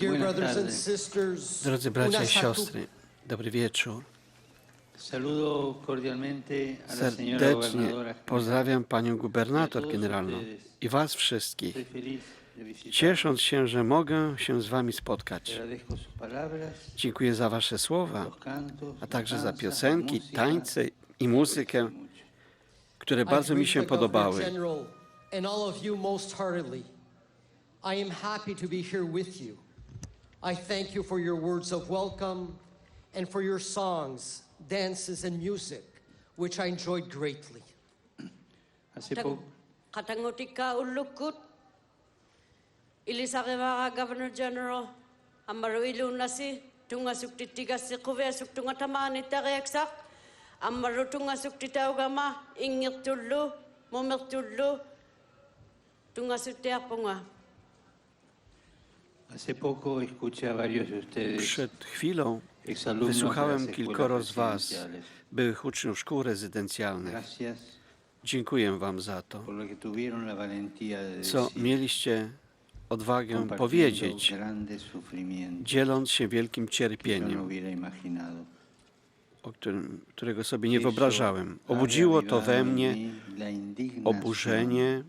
Dear brothers and sisters, Drodzy bracia i siostry, dobry wieczór. Serdecznie pozdrawiam panią gubernator generalną i was wszystkich, ciesząc się, że mogę się z wami spotkać. Dziękuję za wasze słowa, a także za piosenki, tańce i muzykę, które bardzo mi się podobały. I am happy to be here with you. I thank you for your words of welcome and for your songs, dances and music, which I enjoyed greatly. Katangotika ulukut ilisakeva Governor General amaru ilunasi tunga suktitiga sikove suktunga tamani tareksak amaru tunga suktitaugama ingirtullu momertullu tunga sutiapunga. Przed chwilą wysłuchałem kilkoro z was, byłych uczniów szkół rezydencjalnych. Dziękuję wam za to, co mieliście odwagę powiedzieć, dzieląc się wielkim cierpieniem, którego sobie nie wyobrażałem. Obudziło to we mnie oburzenie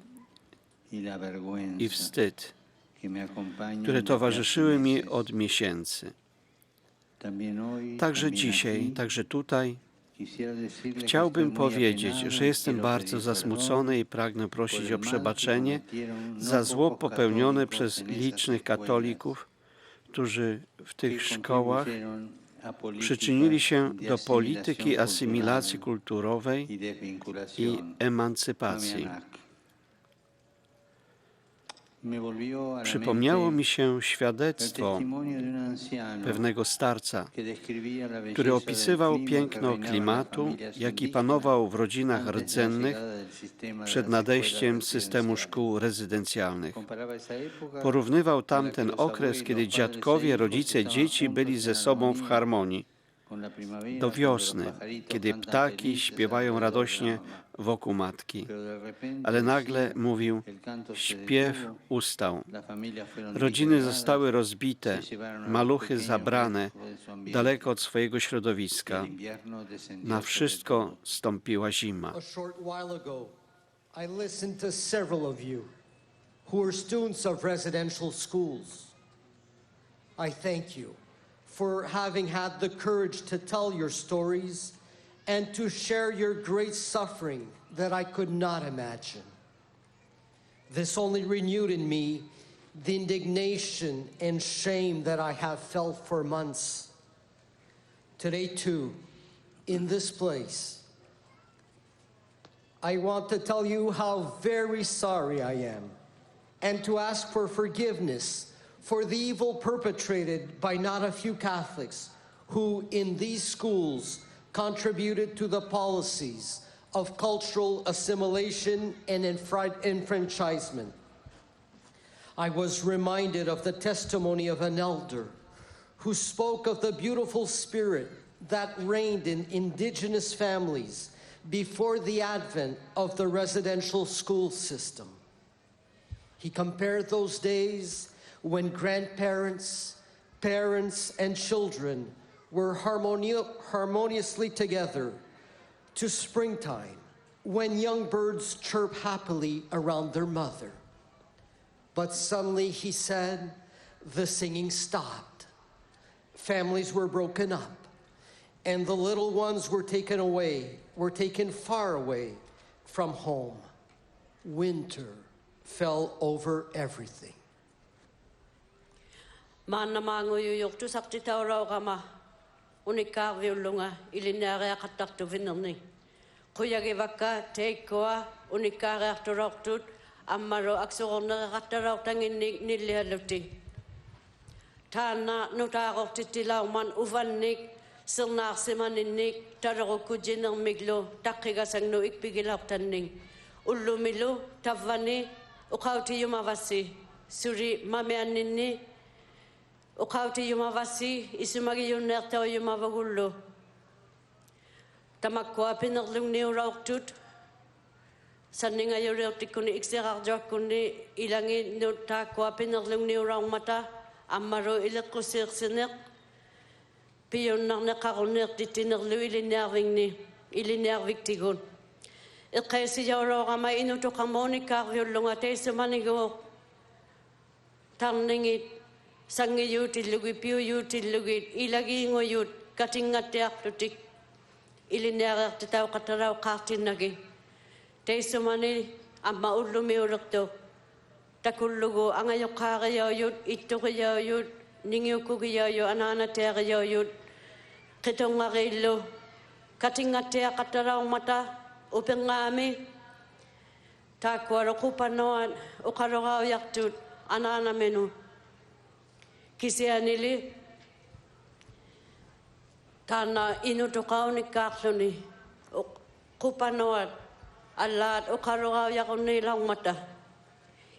i wstyd, które towarzyszyły mi od miesięcy. Także dzisiaj, także tutaj chciałbym powiedzieć, że jestem bardzo zasmucony i pragnę prosić o przebaczenie za zło popełnione przez licznych katolików, którzy w tych szkołach przyczynili się do polityki asymilacji kulturowej i emancypacji. Przypomniało mi się świadectwo pewnego starca, który opisywał piękno klimatu, jaki panował w rodzinach rdzennych przed nadejściem systemu szkół rezydencjalnych. Porównywał tamten okres, kiedy dziadkowie, rodzice, dzieci byli ze sobą w harmonii, do wiosny, kiedy ptaki śpiewają radośnie wokół matki. Ale nagle, mówił, śpiew ustał. Rodziny zostały rozbite, maluchy zabrane, daleko od swojego środowiska. Na wszystko stąpiła zima. I listened to several of you who are students of residential schools. I thank you for having had the courage to tell your stories and to share your great suffering that I could not imagine. This only renewed in me the indignation and shame that I have felt for months. Today, too, in this place, I want to tell you how very sorry I am and to ask for forgiveness for the evil perpetrated by not a few Catholics who in these schools contributed to the policies of cultural assimilation and enfranchisement. I was reminded of the testimony of an elder who spoke of the beautiful spirit that reigned in indigenous families before the advent of the residential school system. He compared those days when grandparents, parents, and children were harmoniously together to springtime, when young birds chirp happily around their mother. But suddenly, he said, the singing stopped. Families were broken up, and the little ones were taken far away from home. Winter fell over everything. Mana manguyu yoktu sakti taura kama unika viulunga ilinare kataktu vinarni. Kuyagi vaka teikoa unika reaktoroktut amaro aksorona katarauktangin nilihaluti. Tana nutaroktitilauman uvannik sirnar simaninnik tadarokujinang miglo takigasangno ikpigilautanning. Ullumilu tavani ukauti yumavasi suri mameaninni ukauti yumavasi isumagi yunertao yumavagullo. Tamakwa pinerlung niuraktut sanninga yureutikuni ikserarjakuni ilangi nutakwa pinerlung niuraumata Amaro ilikusiksinek. Piyon nang nakakunik titinerlu ilinerving tigun. Ikaysi yawro kama inuto kamoni kakyulunga te sumanigo. Tangningit sangi yutilugit piyo yutilugit ilagi ngoyut katingatiak tutik ilinerak titaw kataraw katinagi. Te sumani amma ulumi ulukto. Takulugo angayok kagayayut itukayayut ningyukugayayut ananategayayut kitongagilo katingatia kataraw mata upengami takwaro kupanoan ukarogaw yaktut anana menu kisianili tana inutukaw ni kakluni kupanoan alat ukarogaw yakuni lang mata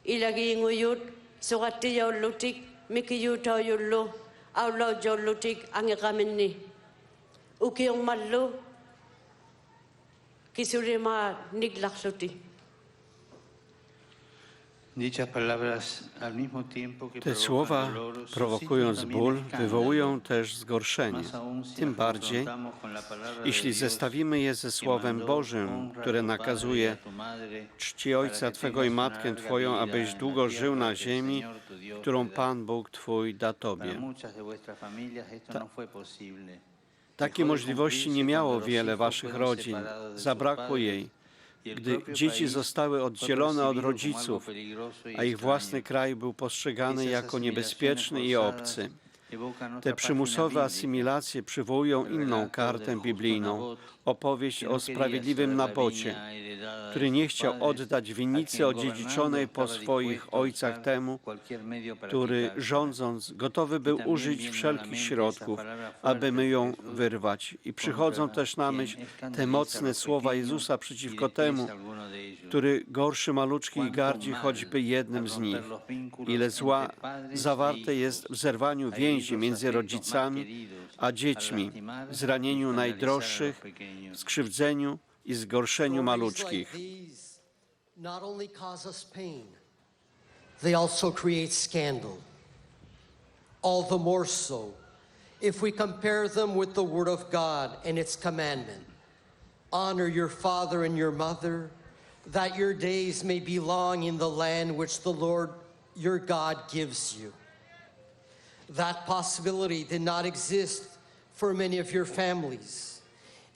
ilagi nguyut sukati yaw lutik mikiyutaw yullo awlaw jaw lutik angikaminni ukiyong mallo kisurima niglaksuti. Te słowa, prowokując ból, wywołują też zgorszenie. Tym bardziej, jeśli zestawimy je ze Słowem Bożym, które nakazuje: czci ojca Twego i matkę Twoją, abyś długo żył na ziemi, którą Pan Bóg Twój da Tobie. Takiej możliwości nie miało wiele waszych rodzin. Zabrakło jej, gdy dzieci zostały oddzielone od rodziców, a ich własny kraj był postrzegany jako niebezpieczny i obcy. Te przymusowe asymilacje przywołują inną kartę biblijną, opowieść o sprawiedliwym Nabocie, który nie chciał oddać winnicy odziedziczonej po swoich ojcach temu, który rządząc gotowy był użyć wszelkich środków, aby my ją wyrwać. I przychodzą też na myśl te mocne słowa Jezusa przeciwko temu, który gorszy maluczki i gardzi choćby jednym z nich. Ile zła zawarte jest w zerwaniu więzi między rodzicami a dziećmi, w zranieniu najdroższych, w skrzywdzeniu i zgorszeniu maluczkich. Not only cause us pain, they also create scandal. All the more so if we compare them with the Word of God and its commandment. Honor your father and your mother, that your days may be long in the land which the Lord your God gives you. That possibility did not exist for many of your families.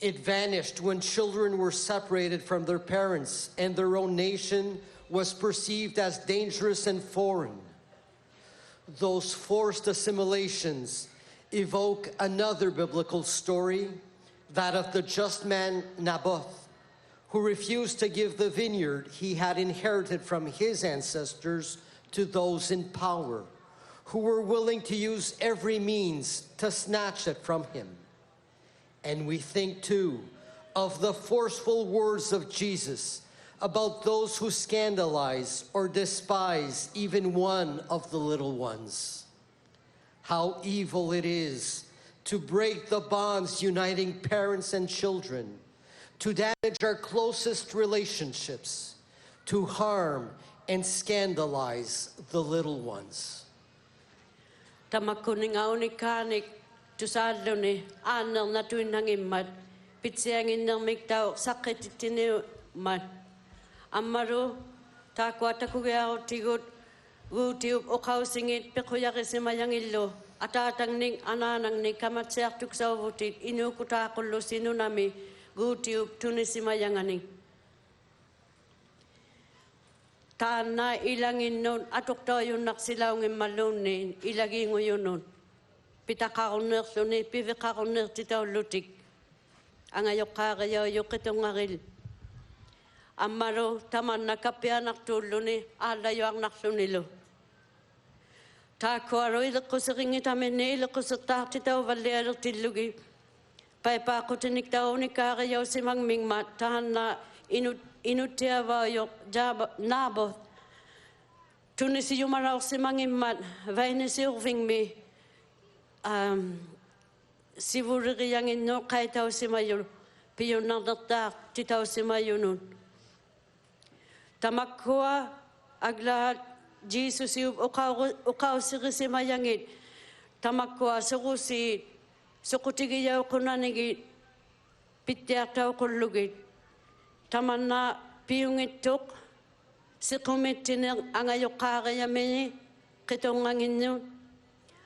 It vanished when children were separated from their parents and their own nation was perceived as dangerous and foreign. Those forced assimilations evoke another biblical story, that of the just man Naboth, who refused to give the vineyard he had inherited from his ancestors to those in power, who were willing to use every means to snatch it from him. And we think too of the forceful words of Jesus about those who scandalize or despise even one of the little ones. How evil it is to break the bonds uniting parents and children, to damage our closest relationships, to harm and scandalize the little ones. Tamakuningaw ni kanik tusalo ni anang natuin hangimad pitsiangin ng migtaw sakit itiniw man amaru takwa takuyaw tigut gutiup okaw singit pekuyak isimayang ilo atatang ning ananang ni kamatsak tuksaw vutit inukutakulo sinunami gutiup tunisimayang aning Tana ilangin nun, atok tayo yung naksilaw ng malun ni, ilagin mo yun nun. Pitakakuner suni, pivikakuner titaw lutik. Ang ayok kagayaw yung kitong ngakil. Amaro, taman nakapya naktulo ni, alayo ang naksunilo. Takwaro, ilako sa ringit amin ni, ilako sa titaw valero tilugi. Paipa ko tinik taw ni kagayaw si mangmingmat, tahan na inutia yok jaba nabo tunisi yumaraw si mangimmat vaine si urving mi si vurigi yang inno kaitaw si mayo piyo nagdaktak titaw si mayo nun tamakwa aglahat Jesus yu ukaw si mayangit tamakwa sukusi sukutigiyaw kunanigi pityataw kulugit tamanna piyungituk sikumitinang angayukakayamini kitonganginu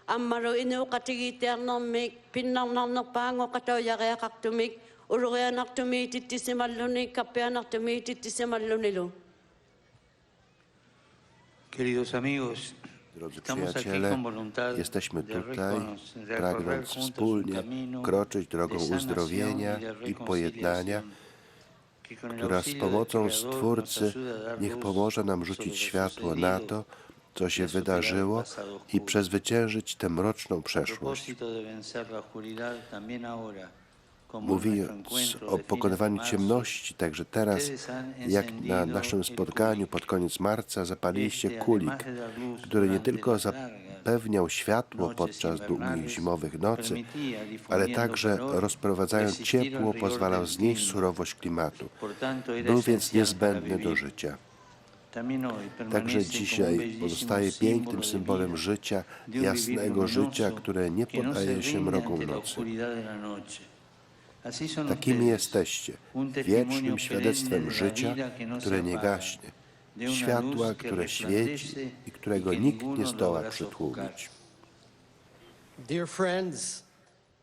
ammaro inu katigiternomik pinnarnarnak pango katawyakayakak tumik urugayanak tumititisimaluni kapeanak tumititisimalunilu. Queridos amigos, Drodzy przyjaciele, jesteśmy tutaj, pragnąc wspólnie kroczyć drogą uzdrowienia i pojednania, która z pomocą Stwórcy niech pomoże nam rzucić światło na to, co się wydarzyło i przezwyciężyć tę mroczną przeszłość. Mówiąc o pokonywaniu ciemności, także teraz, jak na naszym spotkaniu pod koniec marca, zapaliliście kulik, który nie tylko zapewniał światło podczas długich zimowych nocy, ale także rozprowadzając ciepło pozwalał znieść surowość klimatu. Był więc niezbędny do życia. Także dzisiaj pozostaje pięknym symbolem życia, jasnego życia, które nie poddaje się mrokom nocy. Takimi jesteście, wiecznym świadectwem życia, które nie gaśnie, światła, które świeci i którego nikt nie zdoła przytłumić. Dear friends,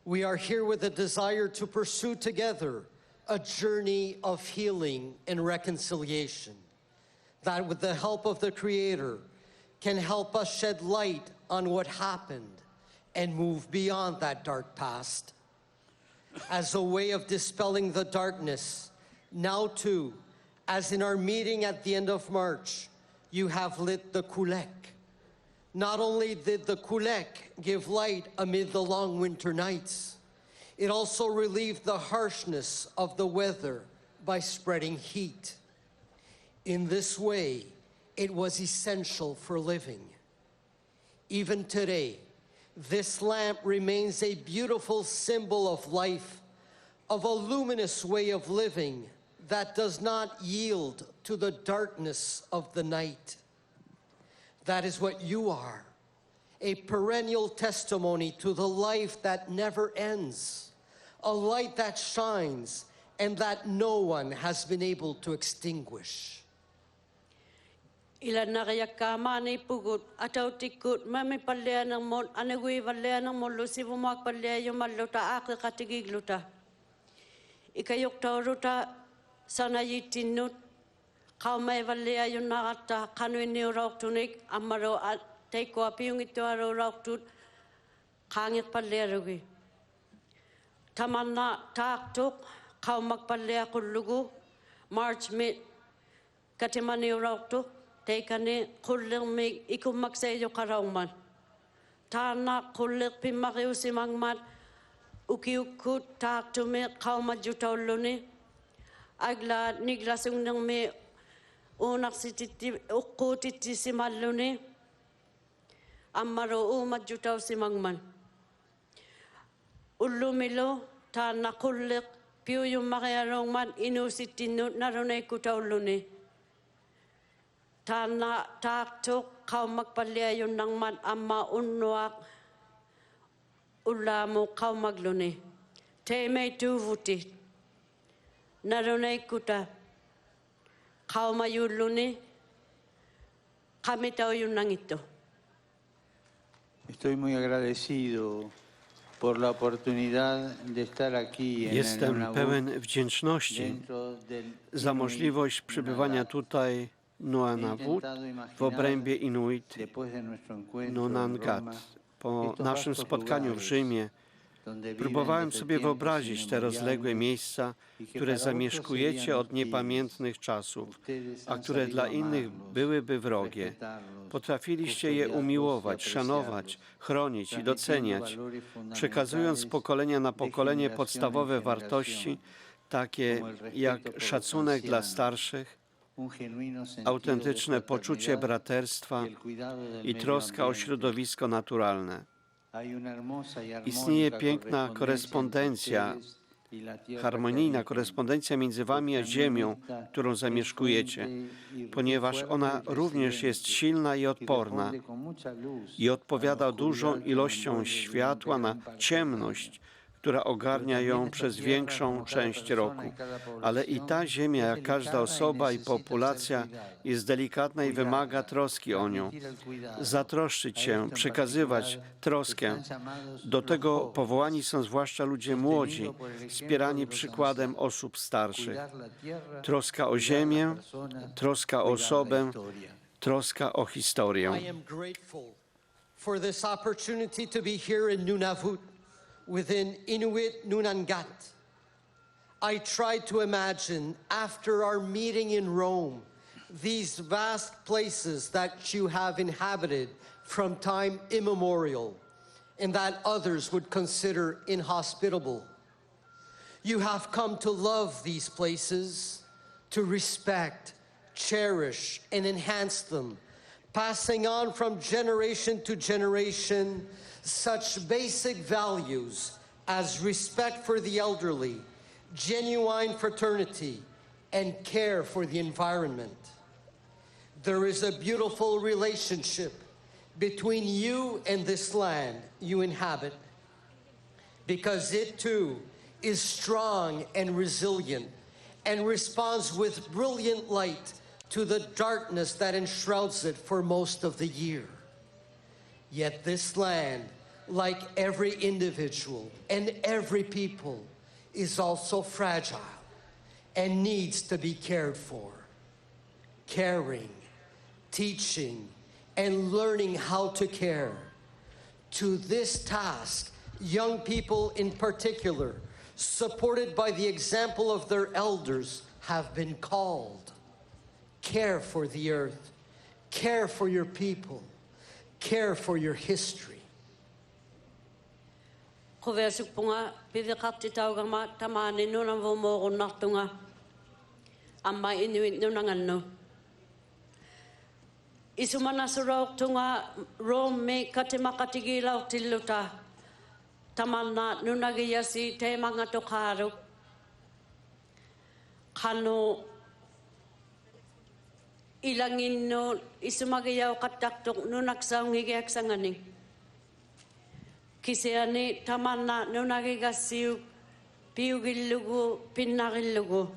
we are here with a desire to pursue together a journey of healing and reconciliation, that with the help of the Creator can help us shed light on what happened and move beyond that dark past. As a way of dispelling the darkness, now too, as in our meeting at the end of March, you have lit the kulek. Not only did the kulek give light amid the long winter nights, it also relieved the harshness of the weather by spreading heat. In this way, it was essential for living. Even today, this lamp remains a beautiful symbol of life, of a luminous way of living that does not yield to the darkness of the night. That is what you are, a perennial testimony to the life that never ends, a light that shines and that no one has been able to extinguish. Ilan nakayakkamani pugut ataw tikut mami palya ng mon anagui palya ng mon lusibo mak palya yung maluta ak katigigluta ikayok tauruta sana yitinut kau may palya yung nakata kanuin ni rauk tunik amaro at taiko api yung ito aro rauk tut kangit palya rugi tamanna taktuk kau magpalya kulugu March mid katimani rauk tuk Teikane kulleng mig ikumak sa iyo karauman. Tana kullek pimakiw si mangmat ukiukut tak tume kaumat jutawluni. Agla niglasung nang me unak si titi ukutiti si maluni. Amaro umat jutaw si mangman. Ulumilo tana kullek piu yung makayarong man inusitinut narunay kutawluni. Tana taktuk kau magpalya yun ng man ama unwak ulamo kau magluni. Te may tuvuti. Narunay kuta. Kau mayuluni. Kami tao yun nang ito. Estoy muy agradecido por la oportunidad de estar aquí en Jestem pełen wdzięczności za możliwość przybywania tutaj Nuanavut w obrębie Inuit Nunangat. Po naszym spotkaniu w Rzymie próbowałem sobie wyobrazić te rozległe miejsca, które zamieszkujecie od niepamiętnych czasów, a które dla innych byłyby wrogie. Potrafiliście je umiłować, szanować, chronić i doceniać, przekazując z pokolenia na pokolenie podstawowe wartości, takie jak szacunek dla starszych, autentyczne poczucie braterstwa i troska o środowisko naturalne. Istnieje piękna korespondencja harmonijna korespondencja między wami a ziemią, którą zamieszkujecie, ponieważ ona również jest silna i odporna i odpowiada dużą ilością światła na ciemność, która ogarnia ją przez większą część roku. Ale i ta ziemia, jak każda osoba i populacja, jest delikatna i wymaga troski o nią. Zatroszczyć się, przekazywać troskę. Do tego powołani są zwłaszcza ludzie młodzi, wspierani przykładem osób starszych. Troska o ziemię, troska o osobę, troska o historię. I am grateful for this opportunity to be here in Nunavut within Inuit Nunangat. I tried to imagine after our meeting in Rome these vast places that you have inhabited from time immemorial and that others would consider inhospitable. You have come to love these places, to respect, cherish, and enhance them, passing on from generation to generation such basic values as respect for the elderly, genuine fraternity, and care for the environment. There is a beautiful relationship between you and this land you inhabit, because it too is strong and resilient and responds with brilliant light to the darkness that enshrouds it for most of the year. Yet this land, like every individual and every people, is also fragile and needs to be cared for. Caring, teaching, and learning how to care. To this task, young people in particular, supported by the example of their elders, have been called. Care for the earth, care for your people, care for your history. Kovesuk punga pidikati taugama tamani nunang vomo natunga amma Inuit nunanganno. Isumana surok tunga Rome me katimakatigilaw tiluta tamanna nunagiyasi te mga tokaro kano ilangin no isumagayaw kataktok nunaksaw ngigyak sanganing. Kisiani tamanna nunagigasiw piugilugu pinagilugu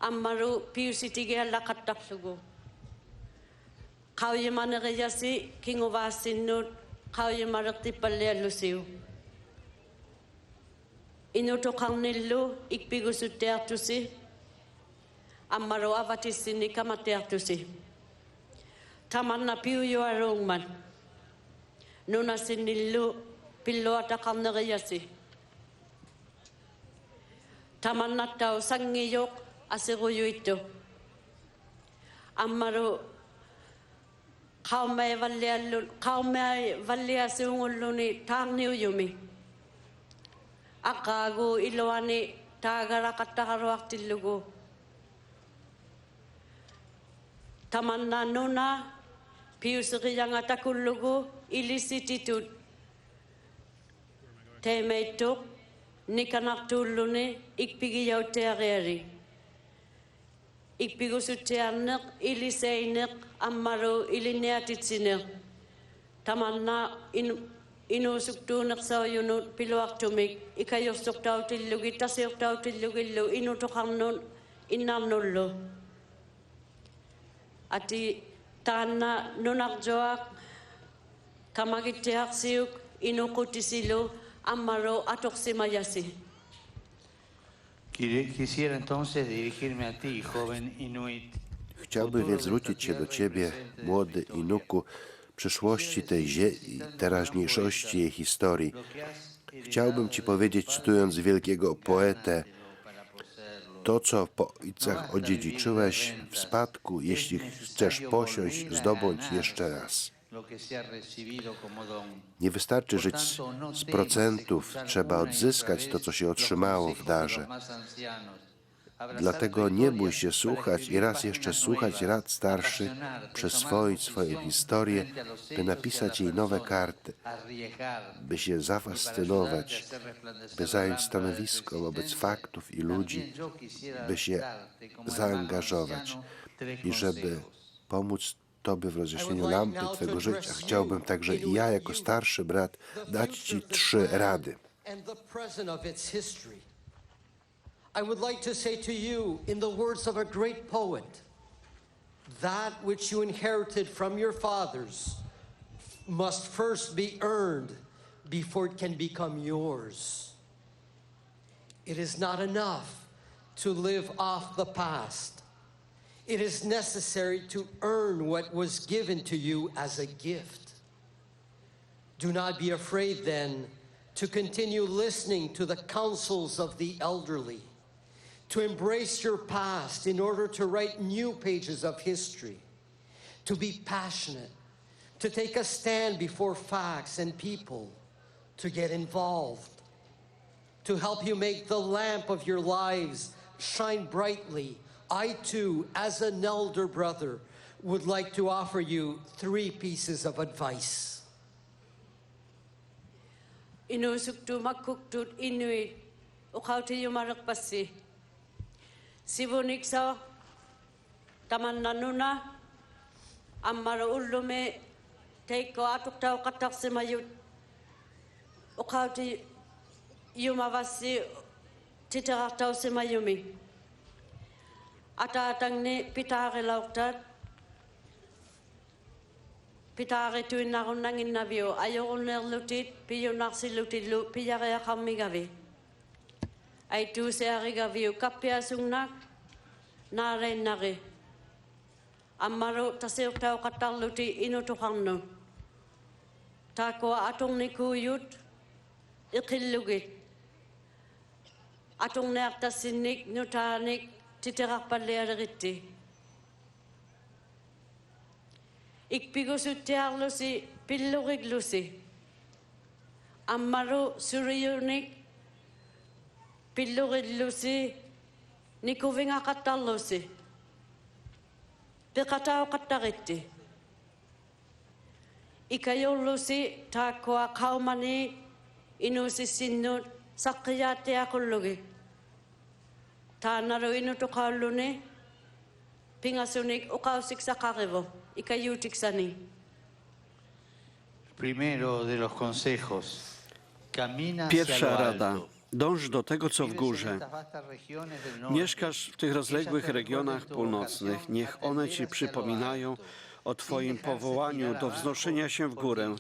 amaru piusitigiala kataklugu. Kauye managayasi kingovasinut kauye marakti palyalusiw. Inutokang nilu ikpigusutertusi amaro avatisini kamatertusi. Tamanna piuyo arongman. Nuna sinilu pilo atakang nagayasi. Tamanna tao sangiyok asiruyo ito. Amaro kaume valia siunguluni tangniu yumi. Akago iloani tagara katakaruak tilugo. Tamanna nuna piusiriyang atakulugo ilisititut. Temeitok nikanaktuluni ikpigiyaw teageri. Ikpigusutianek iliseinek amaro ilineatitsinek. Tamanna inusuktunak sa yunut piluak tumik. Ikayosok tau tilugi, tasiyok tau tilugilo, inutokang nun inamnullo. Ati tana nunakjoak kamagitiak siyuk inukutisilo amaro atoksimayasi. Quisiera entonces dirigirme a ti, joven Inuit. Chciałbym więc zwrócić się do Ciebie, młody Inuku, przyszłości tej teraźniejszości jej historii. Chciałbym Ci powiedzieć, cytując wielkiego poetę, to, co po ojcach odziedziczyłeś w spadku, jeśli chcesz posiąść, zdobądź jeszcze raz. Nie wystarczy żyć z procentów, trzeba odzyskać to, co się otrzymało w darze. Dlatego nie bój się słuchać i raz jeszcze słuchać rad starszych, przyswoić swoją historię, by napisać jej nowe karty, by się zafascynować, by zająć stanowisko wobec faktów i ludzi, by się zaangażować i żeby pomóc Tobie w rozjaśnieniu lampy Twego życia. Chciałbym także i ja, jako starszy brat, dać Ci 3 rady. I would like to say to you, in the words of a great poet, that which you inherited from your fathers must first be earned before it can become yours. It is not enough to live off the past. It is necessary to earn what was given to you as a gift. Do not be afraid then to continue listening to the counsels of the elderly, to embrace your past in order to write new pages of history, to be passionate, to take a stand before facts and people, to get involved, to help you make the lamp of your lives shine brightly. I too, as an elder brother, would like to offer you 3 pieces of advice. Inusuktu makuktut inuit, ukauti yumarakpasi. Sivuniksa tamannanuna ammara ullume teikko atuktau kataksemayut ukauti yumavasi titaraktau semayumi atatangni pitare lauktat pitare tuinarunangin navio ayorunerlutit piyunarsilutilu piyarea kammigavi ai tu se arigaviu kapia sungnak nare nare amaro taseu tau katalluti inutuhannu tako atong nikuyut iqillugit atong neartasinik nutanik titerakpallealeritti ikpigusuttiarlusi pilluriglusi amaro suriyunik pillurillusi nikuvinga katallusi piqatau qattaritti ikayullusi taakua qaumani inusissinnut saqqiyaattiaqullugi taanaru inutuqaalluni pingasunik uqausiksaqarivu ikayuutiksani. Primero de los consejos. Pierwsza rada. Dąż do tego, co w górze. Mieszkasz w tych rozległych regionach północnych. Niech one Ci przypominają o Twoim powołaniu do wznoszenia się w górę,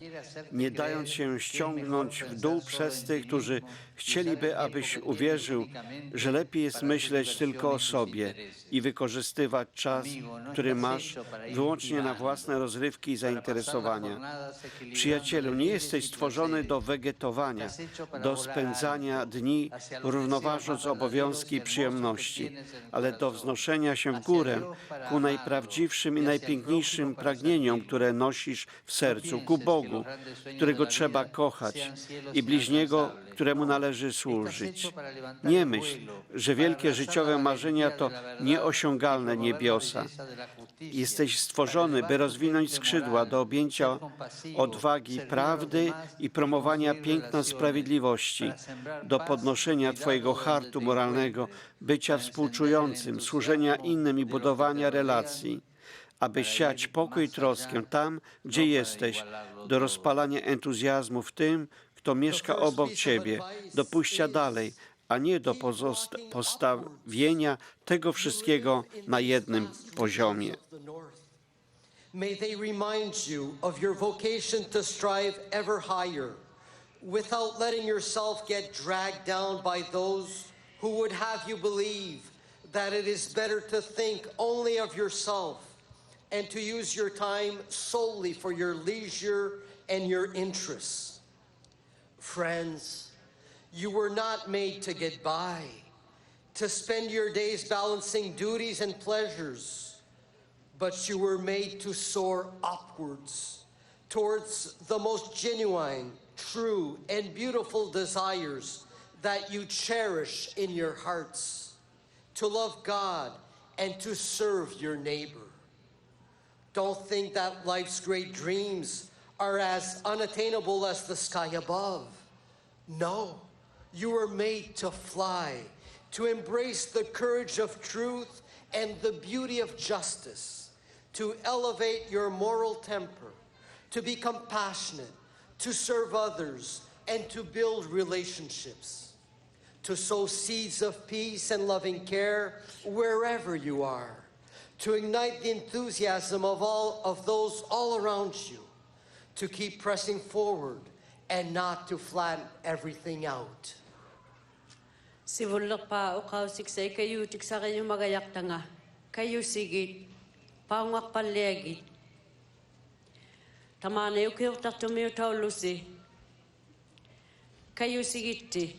nie dając się ściągnąć w dół przez tych, którzy chcieliby, abyś uwierzył, że lepiej jest myśleć tylko o sobie i wykorzystywać czas, który masz, wyłącznie na własne rozrywki i zainteresowania. Przyjacielu, nie jesteś stworzony do wegetowania, do spędzania dni, równoważąc obowiązki i przyjemności, ale do wznoszenia się w górę ku najprawdziwszym i najpiękniejszym pragnieniom, które nosisz w sercu, ku Bogu, którego trzeba kochać i bliźniego, któremu należy służyć. Nie myśl, że wielkie życiowe marzenia to nieosiągalne niebiosa. Jesteś stworzony, by rozwinąć skrzydła do objęcia odwagi prawdy i promowania piękna sprawiedliwości, do podnoszenia Twojego hartu moralnego, bycia współczującym, służenia innym i budowania relacji, aby siać pokój i troskę tam, gdzie jesteś, do rozpalania entuzjazmu w tym, kto mieszka obok Ciebie, do pójścia dalej, a nie do postawienia tego wszystkiego na jednym poziomie. May they remind you of your vocation to strive ever higher, without letting yourself get dragged down by those who would have you believe that it is better to think only of yourself and to use your time solely for your leisure and your interests. Friends, you were not made to get by, to spend your days balancing duties and pleasures, but you were made to soar upwards towards the most genuine, true, and beautiful desires that you cherish in your hearts, to love God, and to serve your neighbor. Don't think that life's great dreams are as unattainable as the sky above. No, you were made to fly, to embrace the courage of truth and the beauty of justice, to elevate your moral temper, to be compassionate, to serve others, and to build relationships, to sow seeds of peace and loving care wherever you are, to ignite the enthusiasm of all of those all around you, to keep pressing forward and not to flatten everything out. Sivulak pa o kausiksay kayo tiksa kayo magayak tanga. Kayo sigit, pangwak palegit. Tamana yung kayo tatumiyo taulusi. Kayo sigiti.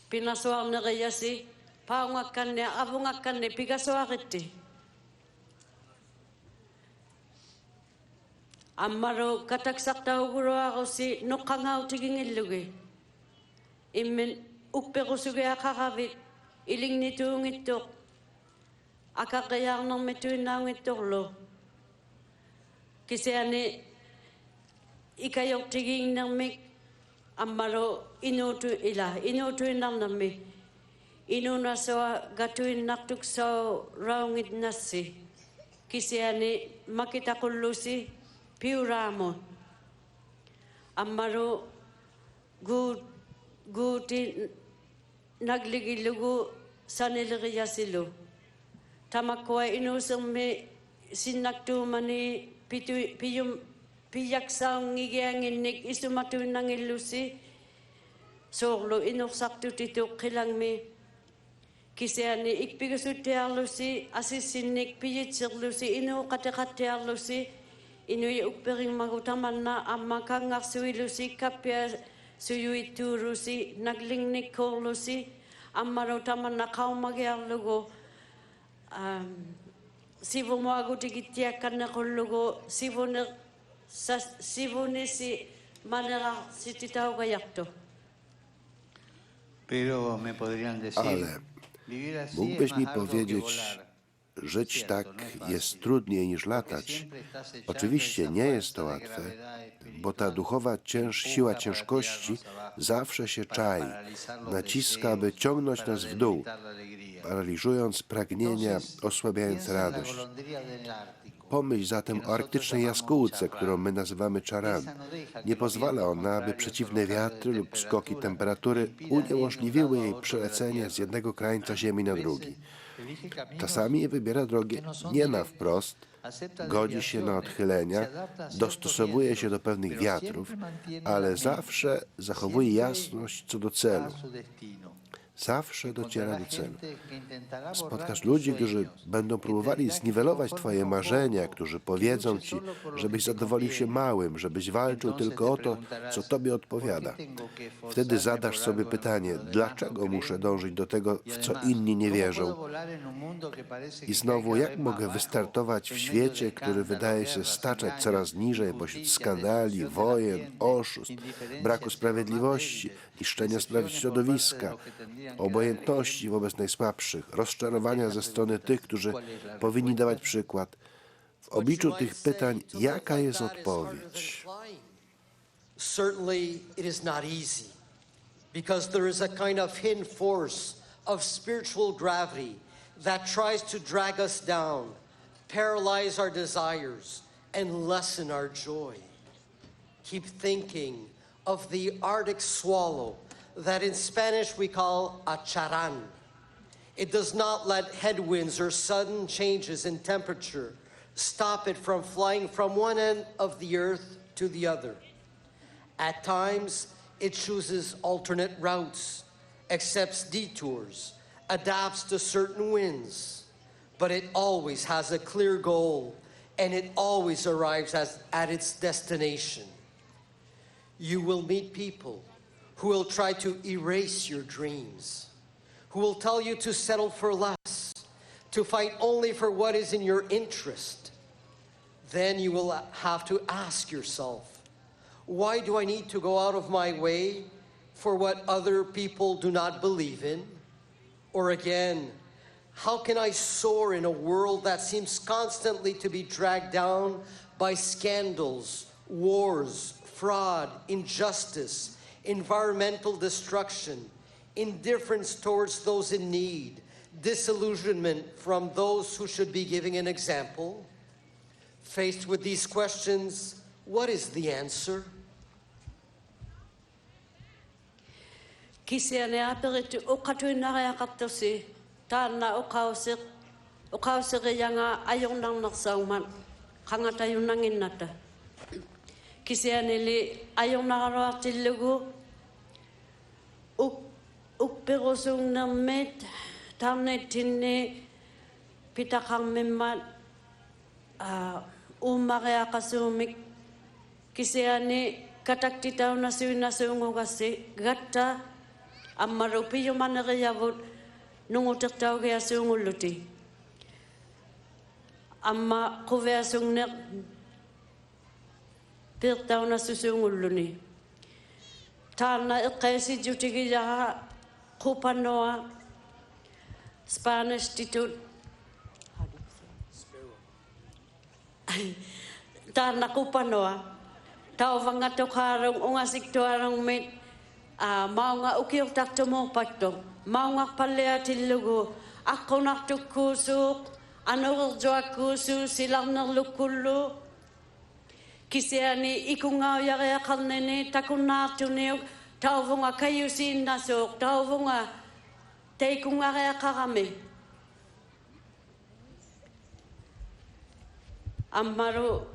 Pinaswak na kaya si, pangwak kane, abungak kane, pigaswakiti. Amaro kataksak tao guro ako si nukangaw tiging ilugi. Imen ukpeko sugi akakabit, iling nito ngitok. Akakayang nang metuin na ngitok lo. Kasi ani, ikayok tiging nang mik, amaro inutuin nang nami. Inuna sa gatuin naktuk sa raungit nasi. Kasi ani, makita ko lusi, piuramo. Amaro guti nagligilugo sa niliriya silo. Tamakwa inusang me sinaktu mani piyak sa ngigiyangin nik isumatu nang ilusi. Sorlo inuksaktu tituk kilang me. Kisani ikpigasuti alusi asisinik piyitsir lusi inu katekate alusi. Inu ukpering magutaman na amakangak suilusi kapya suyui turusi naglingnik korlusi ammarutaman na kaumagiarlugo sivu moagu tigitiakan na kollugo sivu si manera sititau gayakto. Ale mógłbyś mi powiedzieć, żyć tak jest trudniej niż latać. Oczywiście nie jest to łatwe, bo ta duchowa siła ciężkości zawsze się czai, naciska, aby ciągnąć nas w dół, paraliżując pragnienia, osłabiając radość. Pomyśl zatem o arktycznej jaskółce, którą my nazywamy czarami. Nie pozwala ona, aby przeciwne wiatry lub skoki temperatury uniemożliwiły jej przelecenie z jednego krańca Ziemi na drugi. Czasami wybiera drogę nie na wprost, godzi się na odchylenia, dostosowuje się do pewnych wiatrów, ale zawsze zachowuje jasność co do celu. Zawsze dociera do celu. Spotkasz ludzi, którzy będą próbowali zniwelować twoje marzenia, którzy powiedzą ci, żebyś zadowolił się małym, żebyś walczył tylko o to, co tobie odpowiada. Wtedy zadasz sobie pytanie, dlaczego muszę dążyć do tego, w co inni nie wierzą? I znowu, jak mogę wystartować w świecie, który wydaje się staczać coraz niżej pośród skandali, wojen, oszustw, braku sprawiedliwości, niszczenia środowiska, obojętności wobec najsłabszych, rozczarowania ze strony tych, którzy powinni dawać przykład. W obliczu tych pytań, jaka jest odpowiedź? Certainly it is not easy, because there is a kind of hidden force of spiritual gravity that tries to drag us down, paralyze our desires, and lessen our joy. Keep thinking of the Arctic swallow that in Spanish we call a charan. It does not let headwinds or sudden changes in temperature stop it from flying from one end of the earth to the other. At times, it chooses alternate routes, accepts detours, adapts to certain winds, but it always has a clear goal, and it always arrives at its destination. You will meet people who will try to erase your dreams, who will tell you to settle for less, to fight only for what is in your interest. Then you will have to ask yourself, why do I need to go out of my way for what other people do not believe in? Or again, How can I soar in a world that seems constantly to be dragged down by scandals, wars, fraud, injustice, environmental destruction, indifference towards those in need, disillusionment from those who should be giving an example? Faced with these questions, what is the answer? Kisiane aperitu okatuinarea katosi tana okausir yanga ayonang naksauman kangata yunangin nata. Kisiane li ayonara tilugu ukperosung namet tamne tinne pitakang memmat umarea kasumik kisiane kataktitaw na sungo kasi gata amarupi yung manarayavot nungutaktaw kaya sunguluti. Amma kuvea sungnek pirtaw na susunguluni. Tana ikasi jutigi jaha kupanoa Spanish titut. Tana kupanoa. Tao vangatok harong ungasik tuarong met. Mau nga ukiok takto mo pato, mau nga palea tilugo, ako naktukusuk, ano joa kusu silang ng lukulo. Kisiani ikungaw yaya kalnene takunatuniok, tao nga kayo sinasok, tao nga tay kunga kaya kakami. Amaro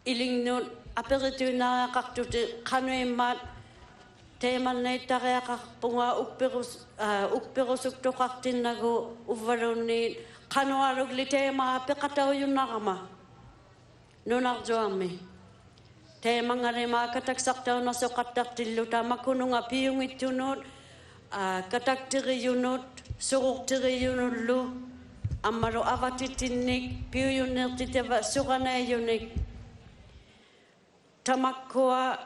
ilingnot aperitu na kaktuti kanuemat. Teman na itarea kapunga ukperosuk to kaktin nago uvaroni kanuarog li tema pekataw yung nakama. Nunak joami. Tema nga rin makataksak tayo na so kataktil luta makunong api yung itunod kataktiri yunot suruktiri yunot lu amaro avatitinik piyo yunot titeva sukana yunik tamakwa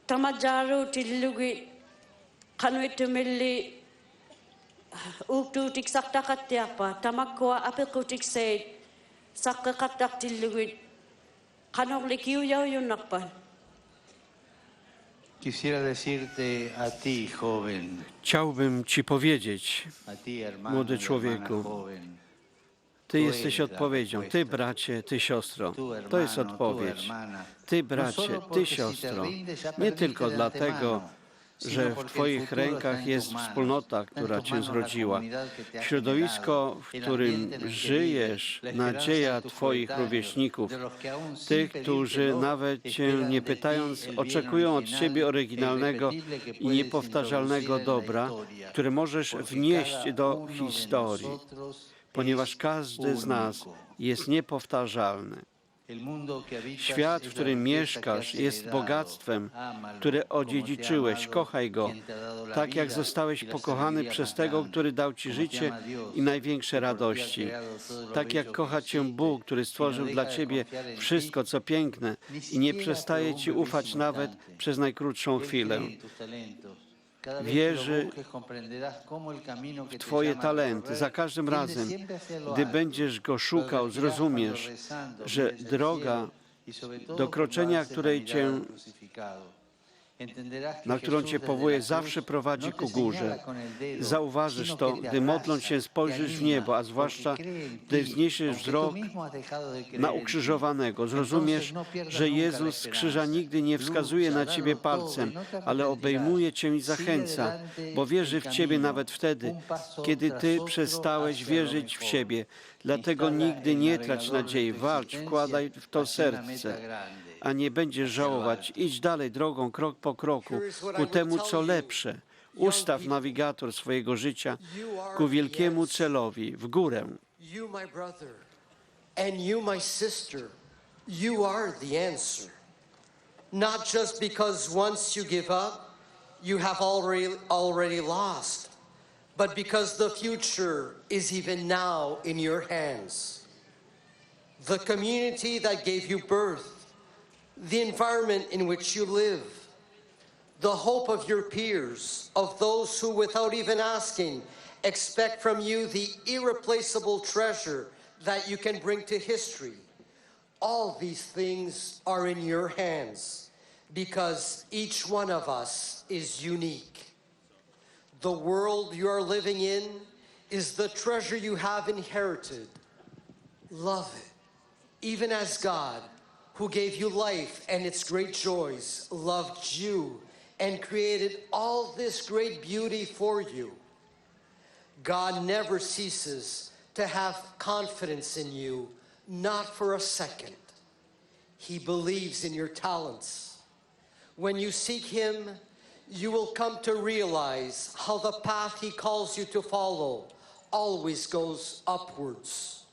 Tamajaro tilugi kanuitumili uktutik saktakat tiapa tamakwa apekutik said sakakatak tilugi kanoklikiu yau yunakpan. Quisiera decirte a ti, joven, Chciałbym Ci powiedzieć, a ti, hermano, młody y hermana człowieku, joven, Ty jesteś odpowiedzią, Ty bracie, Ty siostro. To jest odpowiedź. Ty bracie, Ty siostro. Nie tylko dlatego, że w Twoich rękach jest wspólnota, która Cię zrodziła. Środowisko, w którym żyjesz, nadzieja Twoich rówieśników, tych, którzy nawet Cię nie pytając, oczekują od Ciebie oryginalnego i niepowtarzalnego dobra, które możesz wnieść do historii, ponieważ każdy z nas jest niepowtarzalny. Świat, w którym mieszkasz, jest bogactwem, które odziedziczyłeś. Kochaj go, tak jak zostałeś pokochany przez tego, który dał Ci życie i największe radości. Tak jak kocha Cię Bóg, który stworzył dla Ciebie wszystko, co piękne i nie przestaje Ci ufać nawet przez najkrótszą chwilę. Wierzy w Twoje talenty. Za każdym razem, gdy będziesz Go szukał, zrozumiesz, że droga do kroczenia, na którą Cię powołuje, zawsze prowadzi ku górze. Zauważysz to, gdy modląc się spojrzysz w niebo, a zwłaszcza gdy wzniesiesz wzrok na ukrzyżowanego. Zrozumiesz, że Jezus z krzyża nigdy nie wskazuje na Ciebie palcem, ale obejmuje Cię i zachęca, bo wierzy w Ciebie nawet wtedy, kiedy Ty przestałeś wierzyć w siebie. Dlatego nigdy nie trać nadziei, walcz, wkładaj w to serce, a nie będziesz żałować. Idź dalej drogą, krok po kroku, ku temu, co lepsze. Ustaw nawigator swojego życia ku wielkiemu celowi, w górę. You, my brother, and you, my sister, you are the answer. Not just because once you give up, you have already lost, but because the future is even now in your hands. The community that gave you birth, the environment in which you live, the hope of your peers, of those who, without even asking, expect from you the irreplaceable treasure that you can bring to history. All these things are in your hands because each one of us is unique. The world you are living in is the treasure you have inherited. Love it, even as God, who gave you life and its great joys, loved you and created all this great beauty for you. God never ceases to have confidence in you, not for a second. He believes in your talents. When you seek Him, you will come to realize how the path He calls you to follow always goes upwards.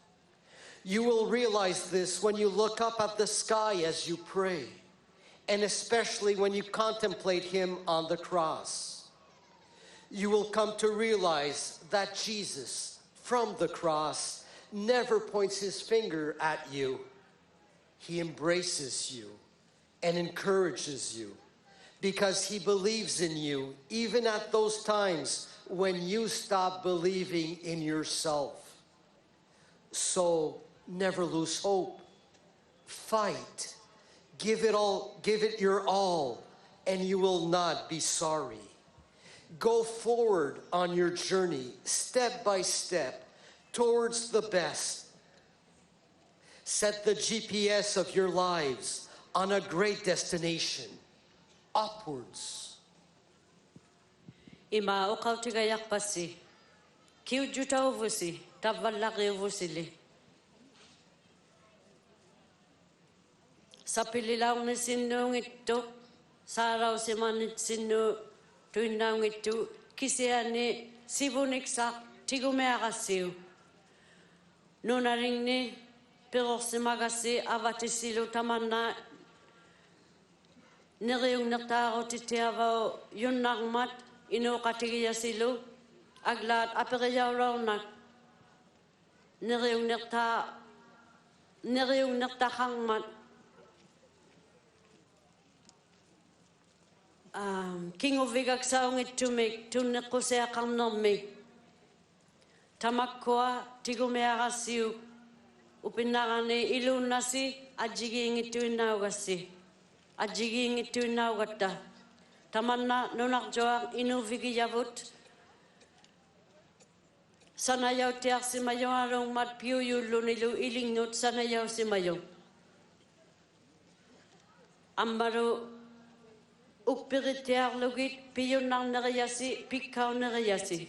You will realize this when you look up at the sky as you pray, and especially when you contemplate Him on the cross. You will come to realize that Jesus, from the cross, never points His finger at you. He embraces you and encourages you because He believes in you, even at those times when you stop believing in yourself. So never lose hope. Fight. Give it your all, and you will not be sorry. Go forward on your journey, step by step, towards the best. Set the GPS of your lives on a great destination, upwards. Ima o kautigayak pasi, kiu juta uvusi, tavalaki uvusili. Sa pililaw na sinong ito, sa araw si manit sino tuinang ito, kisiani sibuniksak tigumeakasiw. Nuna ring ni piroksimagasi avatisilu tamanna niriyong naktaro titiavaw yun nakmat inukatigiasilu aglat apiriyaw raw nak niriyong naktakangmat King of Vigak saong itumik tunek ko siya kang nomik tamakwa tigumeakasiw upinakani ilunasi ajiging ituinawgasi ajiging ituinawgata tamanna nunakjoang inuvigiyavut sanayaw tiyak si mayong arong matpiyuyulo nilu ilingot sanayaw si mayong ambaro ukpiritiak lugit piyunang nariyasi pikaw nariyasi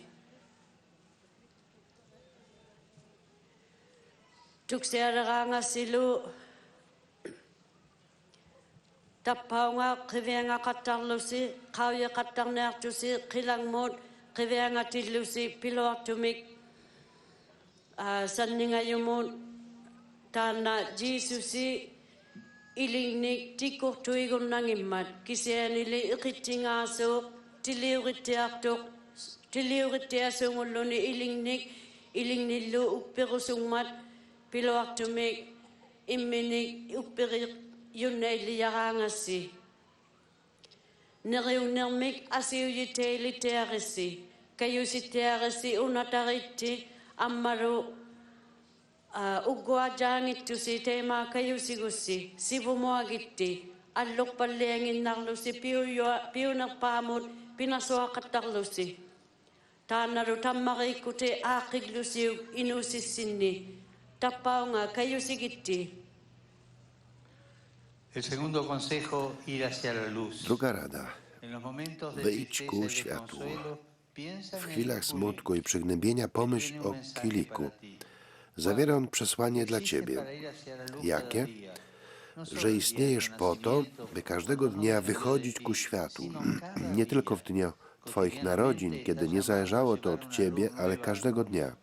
tuksiaranga silu tapaw nga kivyanga katarlusi kawya katarnertusi kilangmod kivyanga tilusi piloatumik saningayumon tana Jesusi ilingnik tikuk tuigon nangimat kisianili ikitingaso tiliuritiasong uluni ilingnilu ukpirusungmat piloaktumik iminik ukpirik yunnailiyarangasi niriunermik asiuyiteilitearisi kayusitearisi unataritti ammaru ugwajangittu si tema kayusigusi sibumoagitti allok palleangin narlusi piunarpaamut pinasuakatarlusi taanaru tammarikute aaqiglusiug inusissinni tapaunga kayusigitti. El segundo consejo, ir hacia la luz. Druga rada. Wyjdź ku światłu. W chwilach smutku i przygnębienia pomyśl o kielichu. Zawiera on przesłanie dla Ciebie. Jakie? Że istniejesz po to, by każdego dnia wychodzić ku światłu. Nie tylko w dniu Twoich narodzin, kiedy nie zależało to od Ciebie, ale każdego dnia.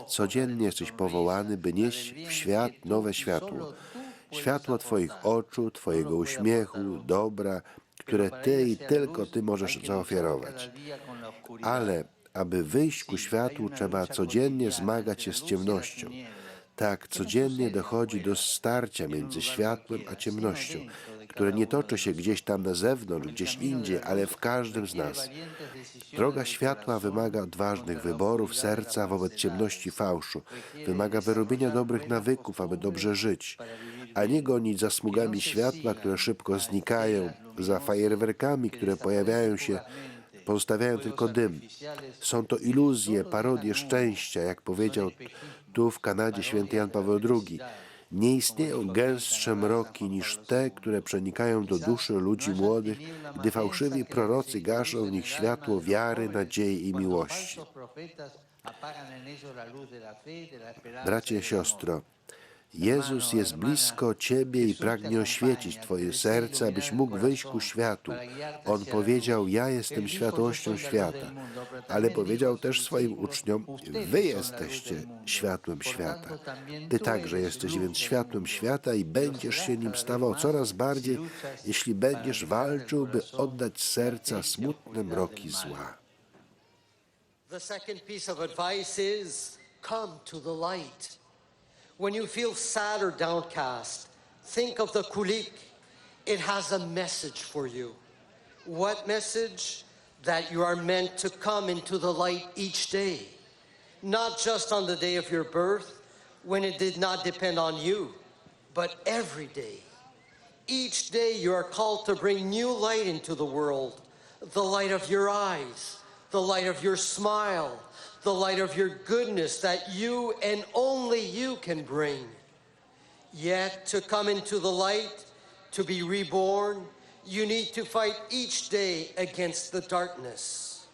Codziennie jesteś powołany, by nieść w świat nowe światło. Światło Twoich oczu, Twojego uśmiechu, dobra, które Ty i tylko Ty możesz zaoferować. Ale aby wyjść ku światłu, trzeba codziennie zmagać się z ciemnością. Tak, codziennie dochodzi do starcia między światłem a ciemnością, które nie toczy się gdzieś tam na zewnątrz, gdzieś indziej, ale w każdym z nas. Droga światła wymaga odważnych wyborów serca wobec ciemności fałszu. Wymaga wyrobienia dobrych nawyków, aby dobrze żyć, a nie gonić za smugami światła, które szybko znikają, za fajerwerkami, które pojawiają się, pozostawiają tylko dym. Są to iluzje, parodie szczęścia, jak powiedział tu w Kanadzie święty Jan Paweł II. Nie istnieją gęstsze mroki niż te, które przenikają do duszy ludzi młodych, gdy fałszywi prorocy gaszą w nich światło wiary, nadziei i miłości. Bracie i siostro, Jezus jest blisko Ciebie i pragnie oświecić Twoje serce, abyś mógł wyjść ku światu. On powiedział, ja jestem światłością świata, ale powiedział też swoim uczniom, wy jesteście światłem świata. Ty także jesteś więc światłem świata i będziesz się nim stawał coraz bardziej, jeśli będziesz walczył, by oddać z serca smutne mroki zła. The second piece of advice is, come to the light. When you feel sad or downcast, think of the kulik. It has a message for you. What message? That you are meant to come into the light each day. Not just on the day of your birth, when it did not depend on you, but every day. Each day you are called to bring new light into the world. The light of your eyes, the light of your smile, the light of your goodness that you and only you can bring. Yet to come into the light, to be reborn, you need to fight each day against the darkness.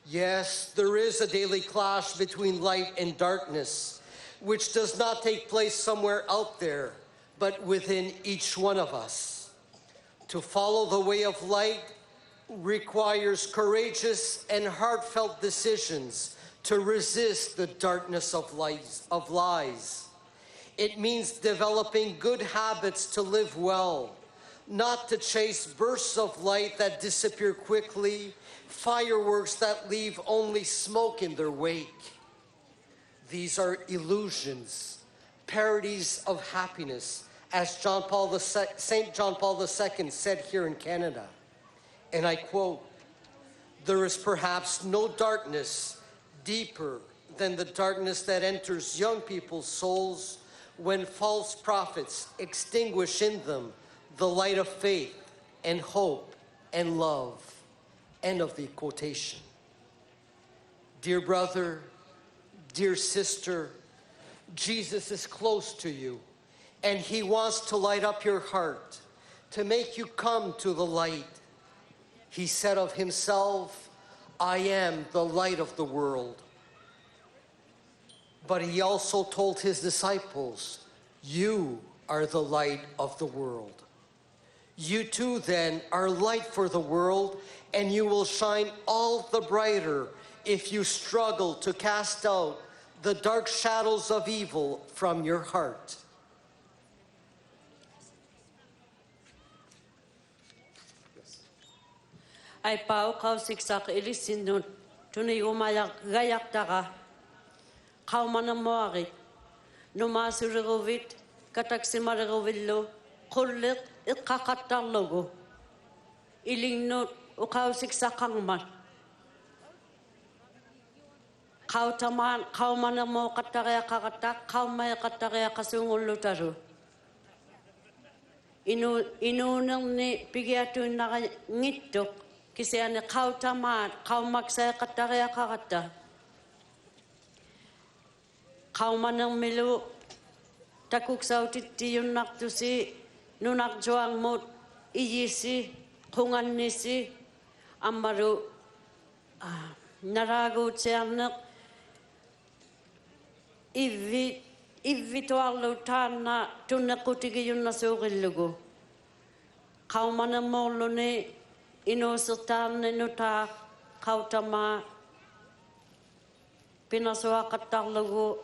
Yes, there is a daily clash between light and darkness, which does not take place somewhere out there, but within each one of us. To follow the way of light requires courageous and heartfelt decisions to resist the darkness of lies. It means developing good habits to live well, not to chase bursts of light that disappear quickly, fireworks that leave only smoke in their wake. These are illusions, parodies of happiness, as St. John Paul II said here in Canada. And I quote, "There is perhaps no darkness deeper than the darkness that enters young people's souls when false prophets extinguish in them the light of faith and hope and love." End of the quotation. Dear brother, dear sister, Jesus is close to you, and he wants to light up your heart, to make you come to the light. He said of himself, "I am the light of the world." But he also told his disciples, "You are the light of the world." You too then are light for the world, and you will shine all the brighter if you struggle to cast out the dark shadows of evil from your heart. Ai pau kau siksak ilisinun tuni umayak gayak taka kau manamoari numasurugovit kataksimarugovillo kullit ikakatarlogo ilingnut ukau siksakangman kau taman kau manamo katarya kakatak kau maya katarya kasungulutaru inunang ni pigiatun na ngitok kasi ane kau taman kau maksaya katarya kakata kau manang milu takuk sautiti yung naktusi nunak joang mot iyisi kungan nisi amaru narago tiyanak ivitualo tana tunakutigi yung nasukilugo kau manang molo ni inusutan nuta kau tama pinasuakatalago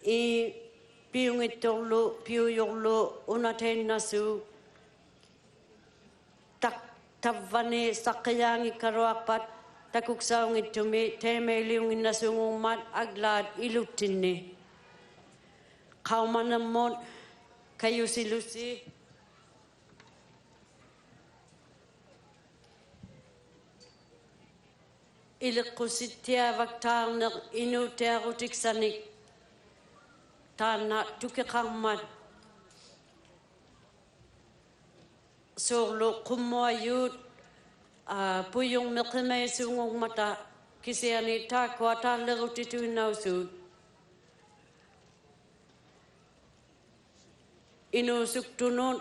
i piungitolo piuyolo unaten nasu tak tavane sakayangi karuapat takuksaung itumi temeliung inasungumat aglad ilutinni kau manamon kayu silusi Iliqusittiavak taarneq inuutiarutiksanik taanna tukiqarmat soorlu qummuayuut puyung meqimaisuungugmata kisiani taakua taallerutituinausuut inusuktunut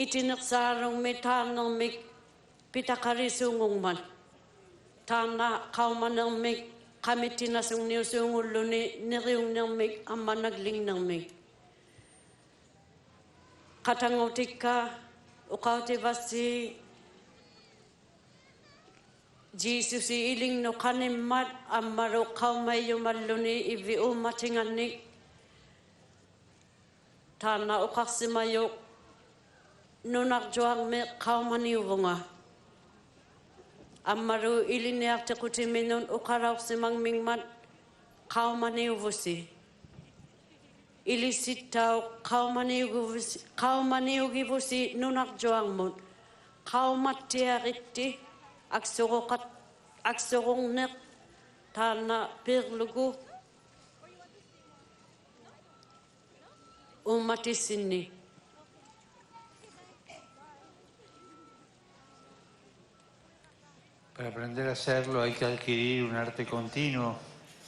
itineqsaarungmi taannermik pitaqarisuungugmat taanna qaumanermik qamittinasungniusuungulluni neriungnermik ammanaglinnermik qatangutikka uqautivassi Jesusi ilingno qanimmat ammaru qaumayyumalluni ivi ummatingannik taanna uqarsimayuq nunarjuarmi qaumaniuvunga ammaru iliniartiqutiminun uqarauqsimangmingmat qaumaniuvusi ilisittau qaumaniugivusi nunarjuarmut qaumattiaritti aksorungneq taanna pirlugu ummatissinni Para aprender a hacerlo hay que adquirir un arte continuo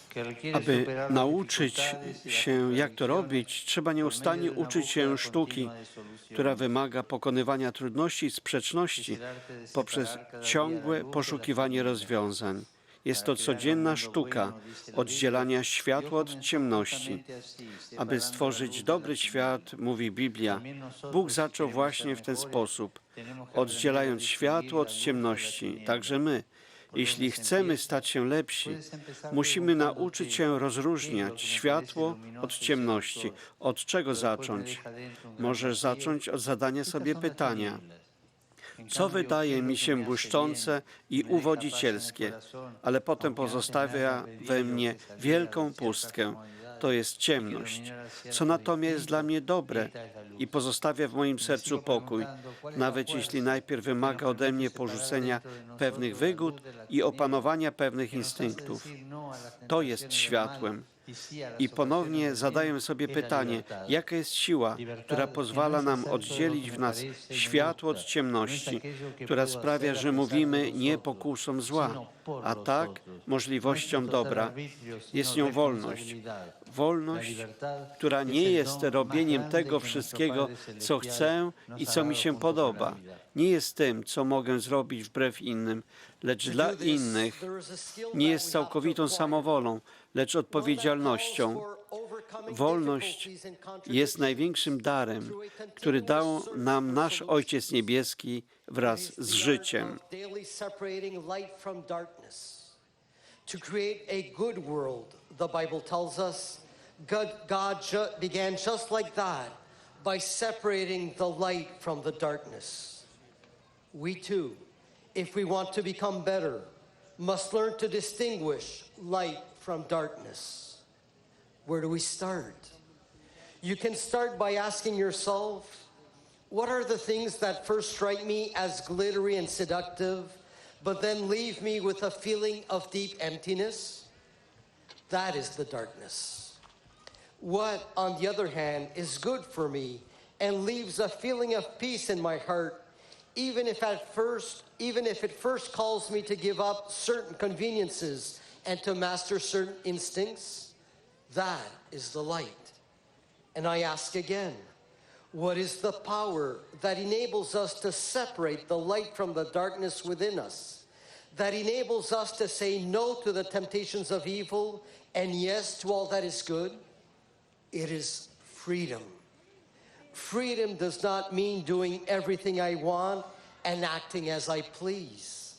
que requiere Aby superar las nauczyć dificultades y las się, jak to robić, trzeba nieustannie uczyć się sztuki, która wymaga pokonywania trudności i sprzeczności poprzez ciągłe poszukiwanie rozwiązań. Jest to codzienna sztuka oddzielania światła od ciemności. Aby stworzyć dobry świat, mówi Biblia, Bóg zaczął właśnie w ten sposób, oddzielając światło od ciemności. Także my, jeśli chcemy stać się lepsi, musimy nauczyć się rozróżniać światło od ciemności. Od czego zacząć? Możesz zacząć od zadania sobie pytania: co wydaje mi się błyszczące i uwodzicielskie, ale potem pozostawia we mnie wielką pustkę. To jest ciemność. Co natomiast jest dla mnie dobre i pozostawia w moim sercu pokój, nawet jeśli najpierw wymaga ode mnie porzucenia pewnych wygód i opanowania pewnych instynktów. To jest światłem. I ponownie zadaję sobie pytanie, jaka jest siła, która pozwala nam oddzielić w nas światło od ciemności, która sprawia, że mówimy nie pokusom zła, a tak możliwością dobra. Jest nią wolność. Wolność, która nie jest robieniem tego wszystkiego, co chcę i co mi się podoba. Nie jest tym, co mogę zrobić wbrew innym, lecz dla innych nie jest całkowitą samowolą, lecz odpowiedzialnością. Wolność jest największym darem, który dał nam nasz Ojciec Niebieski wraz z życiem. To create a good world, the Bible tells us, God began just like that by separating the light from the darkness. We too, if we want to become better, must learn to distinguish light from darkness. Where do we start? You can start by asking yourself, what are the things that first strike me as glittery and seductive, but then leave me with a feeling of deep emptiness? That is the darkness. What, on the other hand, is good for me and leaves a feeling of peace in my heart, even if it first calls me to give up certain conveniences and to master certain instincts? That is the light. And I ask again, what is the power that enables us to separate the light from the darkness within us, that enables us to say no to the temptations of evil and yes to all that is good? It is freedom. Freedom does not mean doing everything I want and acting as I please.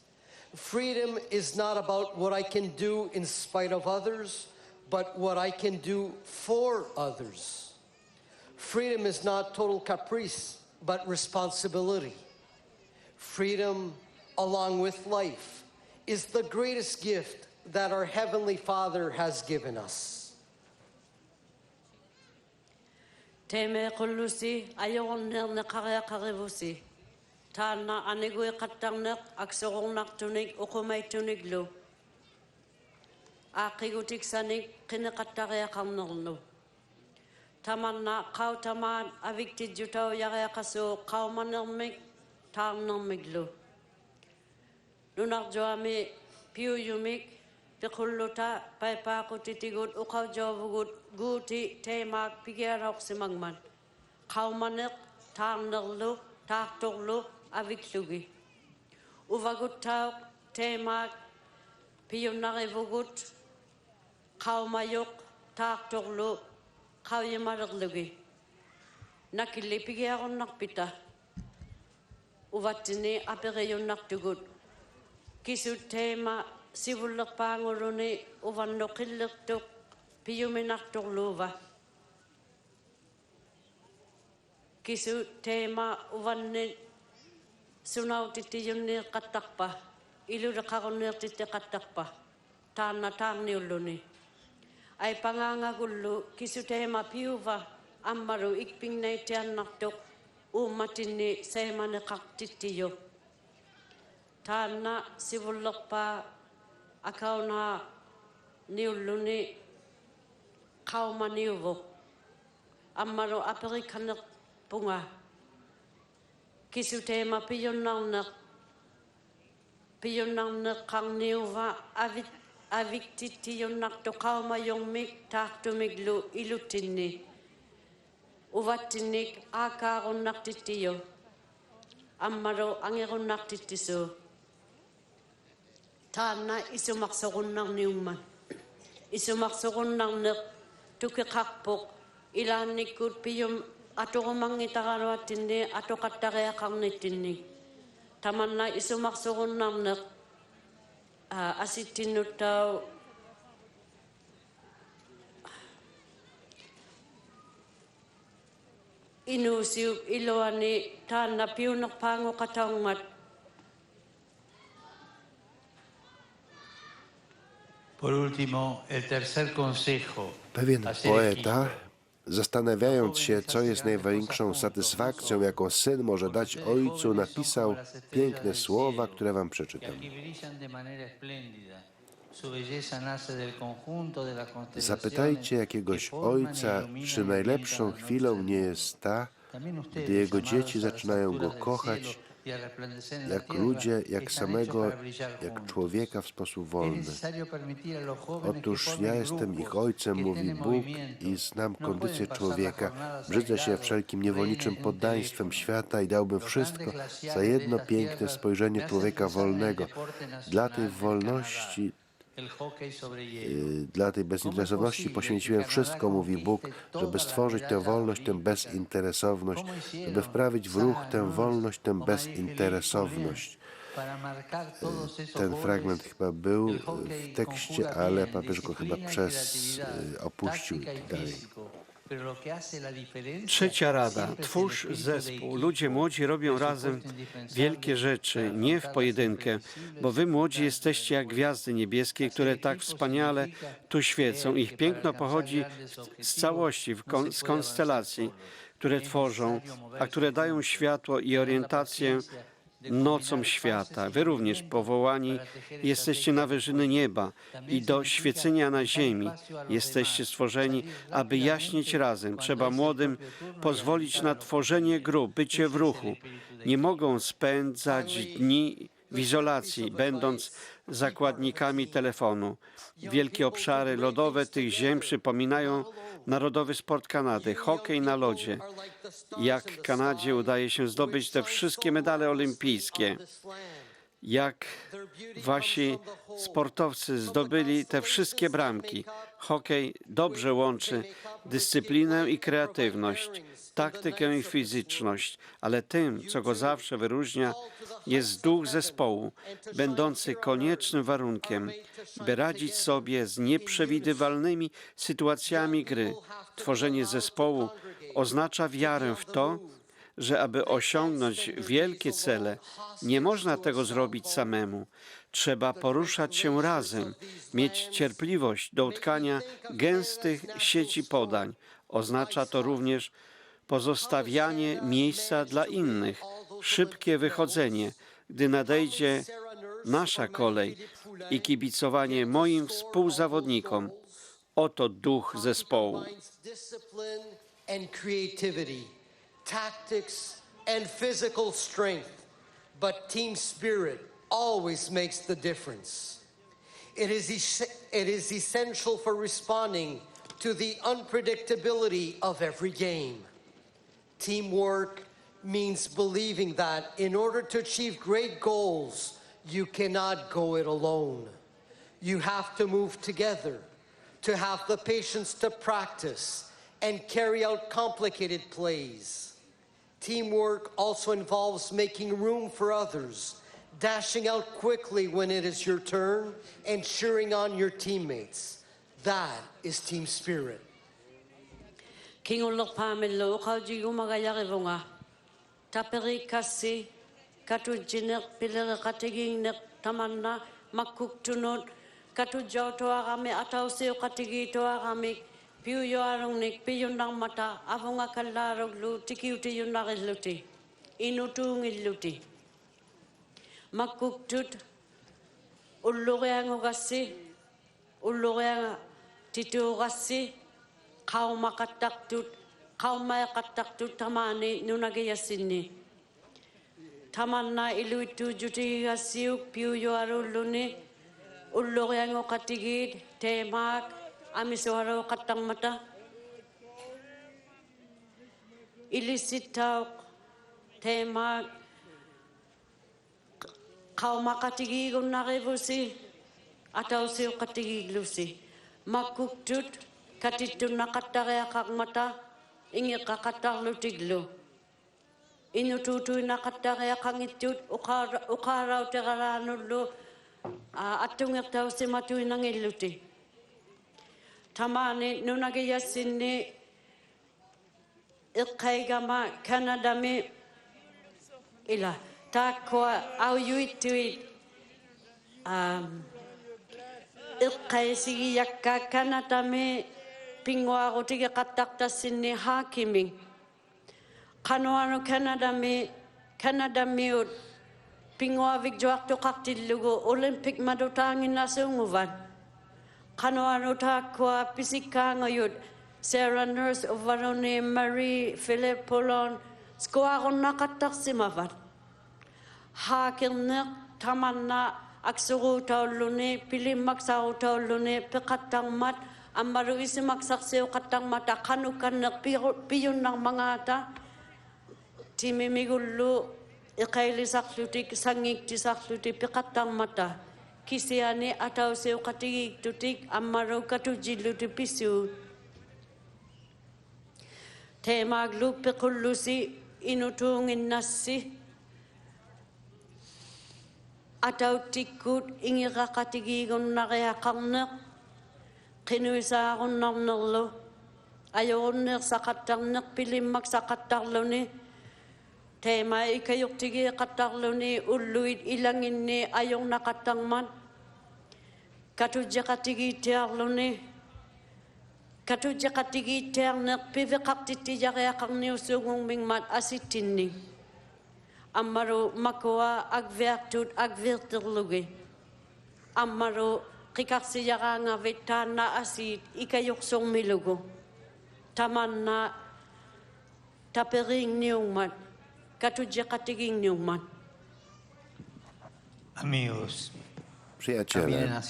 Freedom is not about what I can do in spite of others, but what I can do for others. Freedom is not total caprice, but responsibility. Freedom, along with life, is the greatest gift that our Heavenly Father has given us. Teme qullusi ayoonnerna qariaqarivusi taanna anigui qattarneq aksorornartunik uqumaittuniglu aqigutik sanik qinaqattariaqarnerlu. Tamanna qautamaan aviktidjutau yariaqasu qaumanermik taarnermiklu. Nunarjuami piuyumik tiqulluta paipaaqutitigut uqaujovugut guuti teemaak pigiarauqsimangman. Qaumaneq taarnerlu taartorlu aviklugi. Uvaguttauq teemaak piyunnarivugut qaumayuq taartorlu qauyimalerlugi. Nakilli pigiaronnarpita. Uvattini aperiyunnartugut. Kisut teema sivullerpaanguluni uvannoqillertuq piyuminartorluuva. Kisut teema uvanni sunautitiyunniiqqattarpa iluleqarunniirtittiqattarpa taanna taarniulluni. Ai pangaangagullu kisu teema piuva ammaru ikpingnaitiannartuq uummatinni seemaneqartittiyu. Taanna sivullerpaa akauna niulluni qaumaniuvu. Ammaru aperikanerpunga. Kisu teema piyunnarneqqarniuva aviktittiunnartu qaumayungmik taartumiglu iluttinni. Uvattinnik aakaarunnartittiyu. Ammaru angerunnartittisu. Taanna isumaqsorunnarniumman. Isumaqsorunnarneq tukiqarpuq ilaannikkut piyum aturumangitaraluattinni atoqattariaqarnittinni. Tamanna isumaqsorunnarneq asittinnuttau inuusiuk iluani taanna piunerpaanguqataungat. Por último, el tercer consejo. Pewien poeta, zastanawiając się, co jest największą satysfakcją, jaką syn może dać ojcu, napisał piękne słowa, które wam przeczytam. Zapytajcie jakiegoś ojca, czy najlepszą chwilą nie jest ta, gdy jego dzieci zaczynają go kochać, jak ludzie, jak samego, jak człowieka w sposób wolny. Otóż ja jestem ich ojcem, mówi Bóg, i znam kondycję człowieka. Brzydzę się wszelkim niewolniczym poddaństwem świata i dałbym wszystko za jedno piękne spojrzenie człowieka wolnego. Dla tej wolności, dla tej bezinteresowności poświęciłem wszystko, mówi Bóg, żeby stworzyć tę wolność, tę bezinteresowność, żeby wprawić w ruch tę wolność, tę bezinteresowność. Ten fragment chyba był w tekście, ale papież go chyba opuścił dalej. Trzecia rada. Twórz zespół. Ludzie młodzi robią razem wielkie rzeczy, nie w pojedynkę, bo wy młodzi jesteście jak gwiazdy niebieskie, które tak wspaniale tu świecą. Ich piękno pochodzi z całości, z konstelacji, które tworzą, a które dają światło i orientację nocą świata. Wy również powołani jesteście na wyżyny nieba i do świecenia na ziemi. Jesteście stworzeni, aby jaśnieć razem. Trzeba młodym pozwolić na tworzenie grup, bycie w ruchu. Nie mogą spędzać dni w izolacji, będąc zakładnikami telefonu. Wielkie obszary lodowe tych ziem przypominają narodowy sport Kanady, hokej na lodzie. Jak Kanadzie udaje się zdobyć te wszystkie medale olimpijskie. Jak wasi sportowcy zdobyli te wszystkie bramki. Hokej dobrze łączy dyscyplinę i kreatywność, taktykę i fizyczność, ale tym, co go zawsze wyróżnia, jest duch zespołu, będący koniecznym warunkiem, by radzić sobie z nieprzewidywalnymi sytuacjami gry. Tworzenie zespołu oznacza wiarę w to, że aby osiągnąć wielkie cele, nie można tego zrobić samemu. Trzeba poruszać się razem, mieć cierpliwość do utkania gęstych sieci podań. Oznacza to również pozostawianie miejsca dla innych, szybkie wychodzenie, gdy nadejdzie nasza kolej i kibicowanie moim współzawodnikom. Oto duch zespołu. And creativity, tactics and physical strength, but team spirit always makes the difference. It is essential for responding to the unpredictability of every game. Teamwork means believing that in order to achieve great goals, you cannot go it alone. You have to move together, to have the patience to practice and carry out complicated plays. Teamwork also involves making room for others, dashing out quickly when it is your turn, and cheering on your teammates. That is team spirit. Kingolok pamelo kauji umagayarevonga. Taperi kasi katu jinek pilere katiging nek tamanna makuk tunod katu jau toarame atau seo katigi toarame piu yo arong nek piu nang mata avonga kalarog lu tikiuti yunareluti inutung iluti makuk tut ulloreang ogasi ulloreang titu ogasi kau makatak tut kau makatak tut tamani nunagayasinni tamanna iluitu juti gasiuk piu yo aruluni ulloreang okatigid temak amisoharo katang mata ilisitaw tema kau makatigi gun narevusi atau siu katigi lusi makuktut katitun nakatare akak mata ingi kakatar lutiglo inututu nakatare akang itut ukaraw tegaranullo atungak tau si matu nangiluti tamane nunagayasinni Iqaigama Canada me ila takwa au yuitui Iqaisi yakka Canada me pingwa rotiga katakta sinni hakiming kanoano Canada me pingwa vigjoak to kaktilugo Olympic madutangin nasunguvan kanoano takwa pisika ngayud Sarah Nurse Ovarone Marie Philip Polon Skoaron nakatak simavat Hakilnek tamanna aksuru taulune pilim maksau taulune pekatang mat amaru isi maksak seo katang mata kanukan nak piyun ng mangata timimigulu ikaili saklutik sangik ti sakluti pekatang mata kisiane atau seo katigig tutik amaru katujilu ti pisu temaglu pekulusi inutungin nasi atau tikut ingira katigigon nakayakangnek kinuisaron namnalo ayon nek sakatangnek pilimag sakatarlo ni tema ikayok tigi katarlo ni uluid ilangin ni ayong nakatangman katudya katigi tiarlo ni katudya katigi tiarnek pivekak titiyakayakang ni usungong mingmat asitinni Amaro makwa agvertut agverterluge. Amaro kikaksiyara nga vetana asit ikayoksong milugo. Tamanna tapering niyongman. Katudya katiging niyongman. Amigos, Przyjaciele,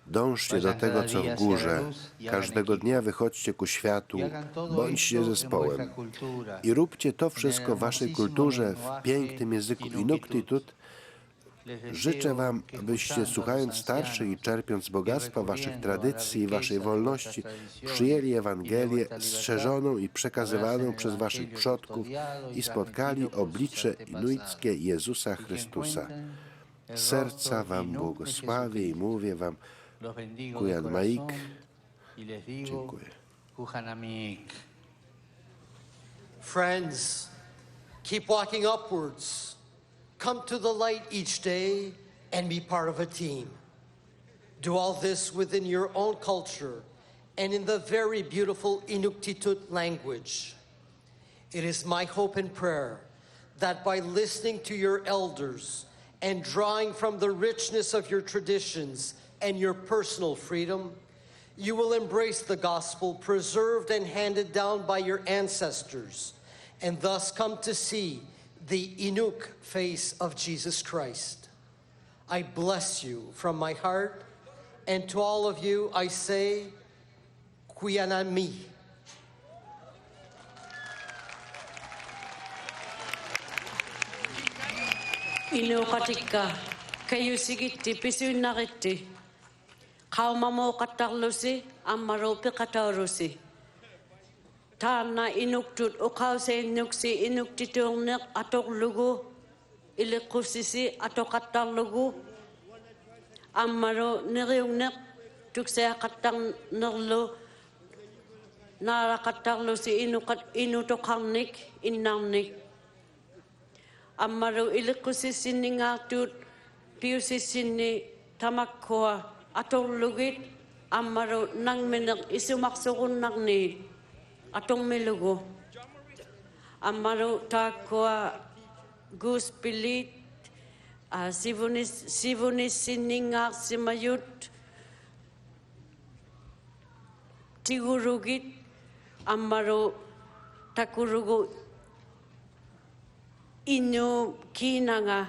dążcie do tego, co w górze. Każdego dnia wychodźcie ku światu, bądźcie zespołem i róbcie to wszystko w waszej kulturze, w pięknym języku Inuktitut. Życzę wam, abyście słuchając starszych i czerpiąc bogactwa waszych tradycji i waszej wolności, przyjęli Ewangelię strzeżoną i przekazywaną przez waszych przodków i spotkali oblicze inuickie Jezusa Chrystusa. Z serca wam błogosławię i mówię wam Kujan Maik. Dziękuję. Friends, keep walking upwards. Come to the light each day and be part of a team. Do all this within your own culture and in the very beautiful Inuktitut language. It is my hope and prayer that by listening to your elders and drawing from the richness of your traditions and your personal freedom, you will embrace the gospel preserved and handed down by your ancestors, and thus come to see the Inuk face of Jesus Christ. I bless you from my heart, and to all of you I say, Kuyanami. Inukatika, kayo sigiti, pisunariti, kaumamo katarlusi, amaropi katarusi. Tana inuktut, ukause inuksi, inuktitungnek, atok lugu, ilikusisi, atok katarlugu, amaro niriungnek, tuksaya katang nerlu, nara katarlusi, inutokarnik, inarnik. Amaro ilikusi sini ngatut, piusi sini tamakkoa, atong lugit, amaro nang menak isumaksurun nang ni, atong melugo. Amaro takkoa gus pilit, sivunis sini ngak simayut, tigurugit, amaro takurugo inyo kinanga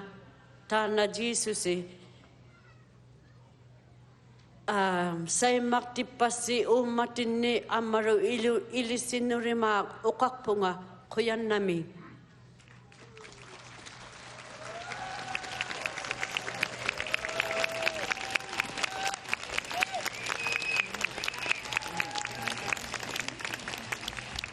tana Jesus say maktipasi umatini amaro ilisinurima ukakpunga kuyan nami